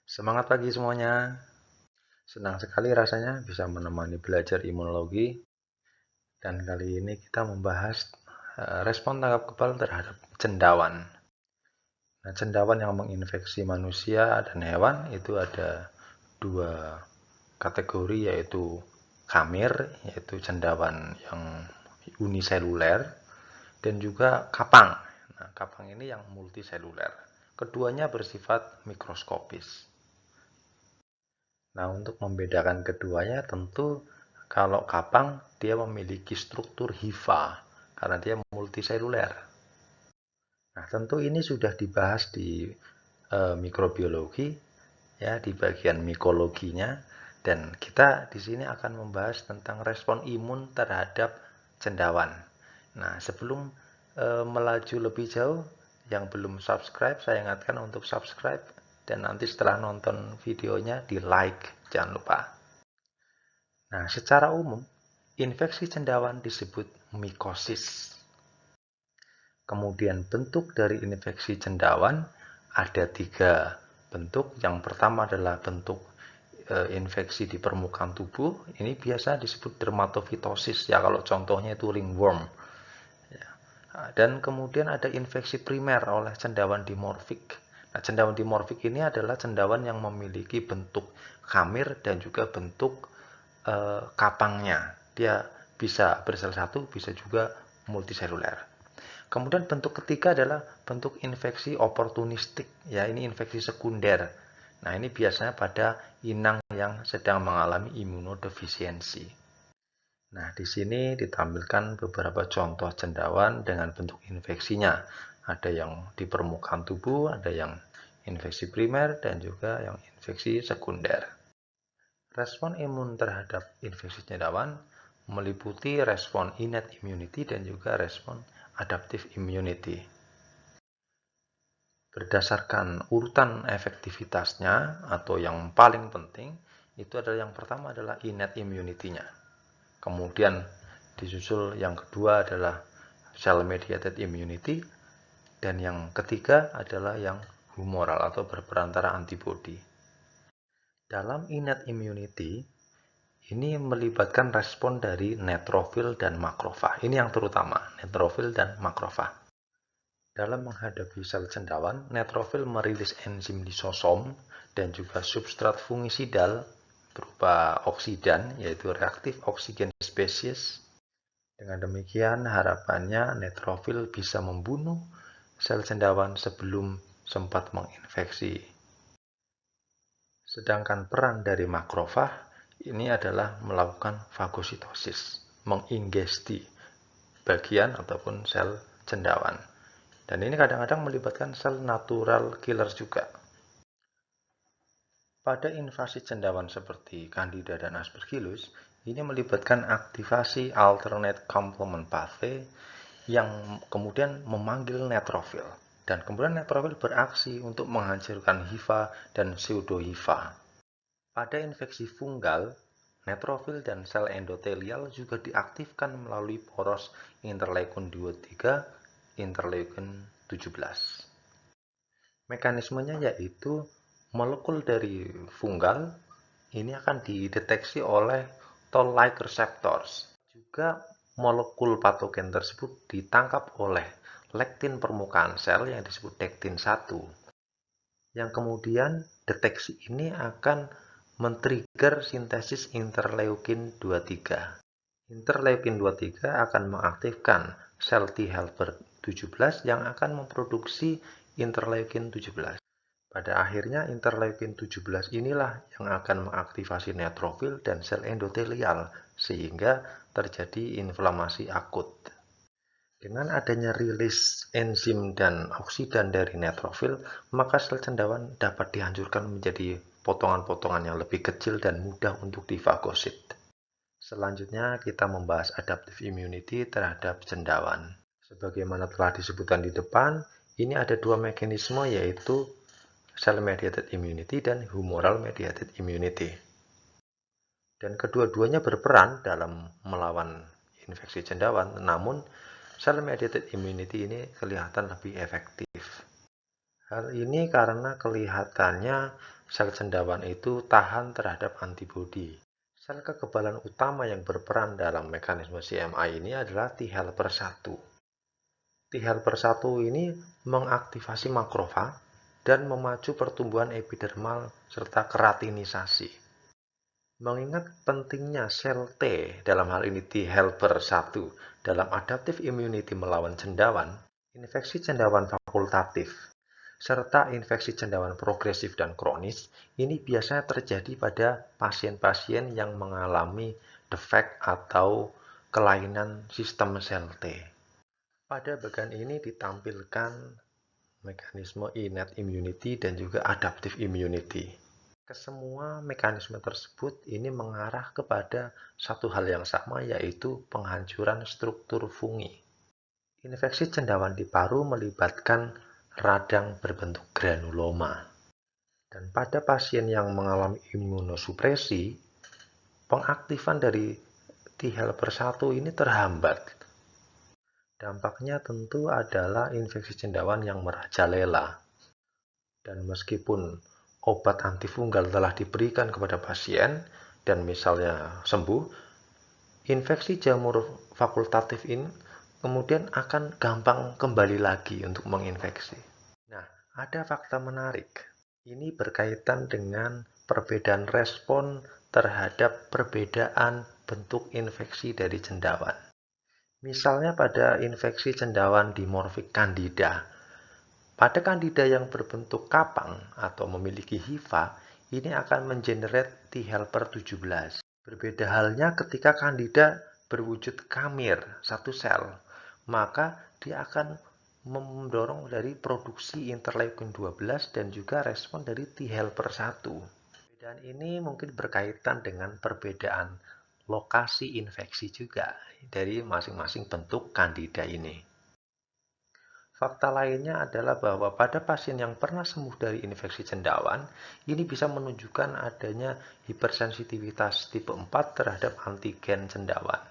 Semangat pagi semuanya. Senang sekali rasanya bisa menemani belajar imunologi. Dan kali ini kita membahas respon tanggap kebal terhadap cendawan. Nah, cendawan yang menginfeksi manusia dan hewan itu ada dua kategori, yaitu kamir, yaitu cendawan yang uniseluler, dan juga kapang. Nah, kapang ini yang multiseluler. Keduanya bersifat mikroskopis. Nah, untuk membedakan keduanya tentu kalau kapang dia memiliki struktur hifa karena dia multiseluler. Nah, tentu ini sudah dibahas di mikrobiologi ya di bagian mikologinya, dan kita di sini akan membahas tentang respon imun terhadap cendawan. Nah, sebelum melaju lebih jauh, yang belum subscribe saya ingatkan untuk subscribe, dan nanti setelah nonton videonya di like, jangan lupa. Nah, secara umum infeksi cendawan disebut mikosis. Kemudian bentuk dari infeksi cendawan ada 3 bentuk. Yang pertama adalah bentuk infeksi di permukaan tubuh. Ini biasa disebut dermatofitosis ya, kalau contohnya itu ringworm. Dan kemudian ada infeksi primer oleh cendawan dimorfik. Nah, cendawan dimorfik ini adalah cendawan yang memiliki bentuk kamir dan juga bentuk kapangnya. Dia bisa bersel satu, bisa juga multiseluler. Kemudian bentuk ketiga adalah bentuk infeksi oportunistik. Ya, ini infeksi sekunder. Nah, ini biasanya pada inang yang sedang mengalami imunodefisiensi. Nah, di sini ditampilkan beberapa contoh cendawan dengan bentuk infeksinya. Ada yang di permukaan tubuh, ada yang infeksi primer, dan juga yang infeksi sekunder. Respon imun terhadap infeksi cendawan meliputi respon innate immunity dan juga respon adaptive immunity. Berdasarkan urutan efektivitasnya atau yang paling penting, itu adalah yang pertama adalah innate immunity-nya. Kemudian disusul yang kedua adalah cell mediated immunity, dan yang ketiga adalah yang humoral atau berperantara antibodi. Dalam innate immunity ini melibatkan respon dari neutrofil dan makrofag. Ini yang terutama, neutrofil dan makrofag. Dalam menghadapi sel cendawan, neutrofil merilis enzim lisosom dan juga substrat fungisidal berupa oksidan, yaitu reaktif oksigen spesies. Dengan demikian, harapannya neutrofil bisa membunuh sel cendawan sebelum sempat menginfeksi. Sedangkan peran dari makrofag ini adalah melakukan fagositosis, mengingesti bagian ataupun sel cendawan. Dan ini kadang-kadang melibatkan sel natural killer juga. Pada invasi cendawan seperti Candida dan Aspergillus, ini melibatkan aktivasi alternate complement pathway yang kemudian memanggil neutrofil. Dan kemudian neutrofil beraksi untuk menghancurkan hifa dan pseudohifa. Pada infeksi fungal, neutrofil dan sel endotelial juga diaktifkan melalui poros interleukin 23, interleukin 17. Mekanismenya yaitu molekul dari fungal ini akan dideteksi oleh toll-like receptors. Juga molekul patogen tersebut ditangkap oleh lektin permukaan sel yang disebut dektin 1. Yang kemudian deteksi ini akan men-trigger sintesis interleukin 23. Interleukin 23 akan mengaktifkan sel T helper 17 yang akan memproduksi interleukin 17. Pada akhirnya interleukin 17 inilah yang akan mengaktifasi neutrofil dan sel endotelial sehingga terjadi inflamasi akut. Dengan adanya rilis enzim dan oksidan dari neutrofil, maka sel cendawan dapat dihancurkan menjadi potongan-potongan yang lebih kecil dan mudah untuk difagosit. Selanjutnya kita membahas adaptive immunity terhadap cendawan. Sebagaimana telah disebutkan di depan, ini ada 2 mekanisme, yaitu cell mediated immunity dan humoral mediated immunity. Dan kedua-duanya berperan dalam melawan infeksi cendawan, namun cell mediated immunity ini kelihatan lebih efektif. Hal ini karena kelihatannya sel cendawan itu tahan terhadap antibodi. Sel kekebalan utama yang berperan dalam mekanisme CMI ini adalah T helper 1. T helper 1 ini mengaktifasi makrofag dan memacu pertumbuhan epidermal serta keratinisasi. Mengingat pentingnya sel T, dalam hal ini T helper 1, dalam adaptive immunity melawan cendawan, infeksi cendawan fakultatif, serta infeksi cendawan progresif dan kronis, ini biasanya terjadi pada pasien-pasien yang mengalami defek atau kelainan sistem sel T. Pada bagian ini ditampilkan mekanisme innate immunity dan juga adaptive immunity. Kesemua mekanisme tersebut ini mengarah kepada satu hal yang sama, yaitu penghancuran struktur fungi. Infeksi cendawan di paru melibatkan radang berbentuk granuloma. Dan pada pasien yang mengalami imunosupresi, pengaktifan dari T helper 1 ini terhambat. Dampaknya tentu adalah infeksi cendawan yang merajalela. Dan meskipun obat antifunggal telah diberikan kepada pasien dan misalnya sembuh, infeksi jamur fakultatif ini kemudian akan gampang kembali lagi untuk menginfeksi. Nah, ada fakta menarik. Ini berkaitan dengan perbedaan respon terhadap perbedaan bentuk infeksi dari cendawan. Misalnya pada infeksi cendawan dimorfik Candida. Pada Candida yang berbentuk kapang atau memiliki hifa, ini akan mengenerate T helper 17. Berbeda halnya ketika Candida berwujud kamir, satu sel, maka dia akan mendorong dari produksi interleukin 12 dan juga respon dari T helper 1. Perbedaan ini mungkin berkaitan dengan perbedaan lokasi infeksi juga dari masing-masing bentuk Candida ini. Fakta lainnya adalah bahwa pada pasien yang pernah sembuh dari infeksi cendawan, ini bisa menunjukkan adanya hipersensitivitas tipe 4 terhadap antigen cendawan.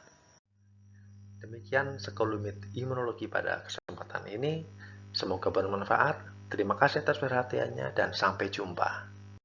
Demikian sekelumit imunologi pada kesempatan ini. Semoga bermanfaat. Terima kasih atas perhatiannya dan sampai jumpa.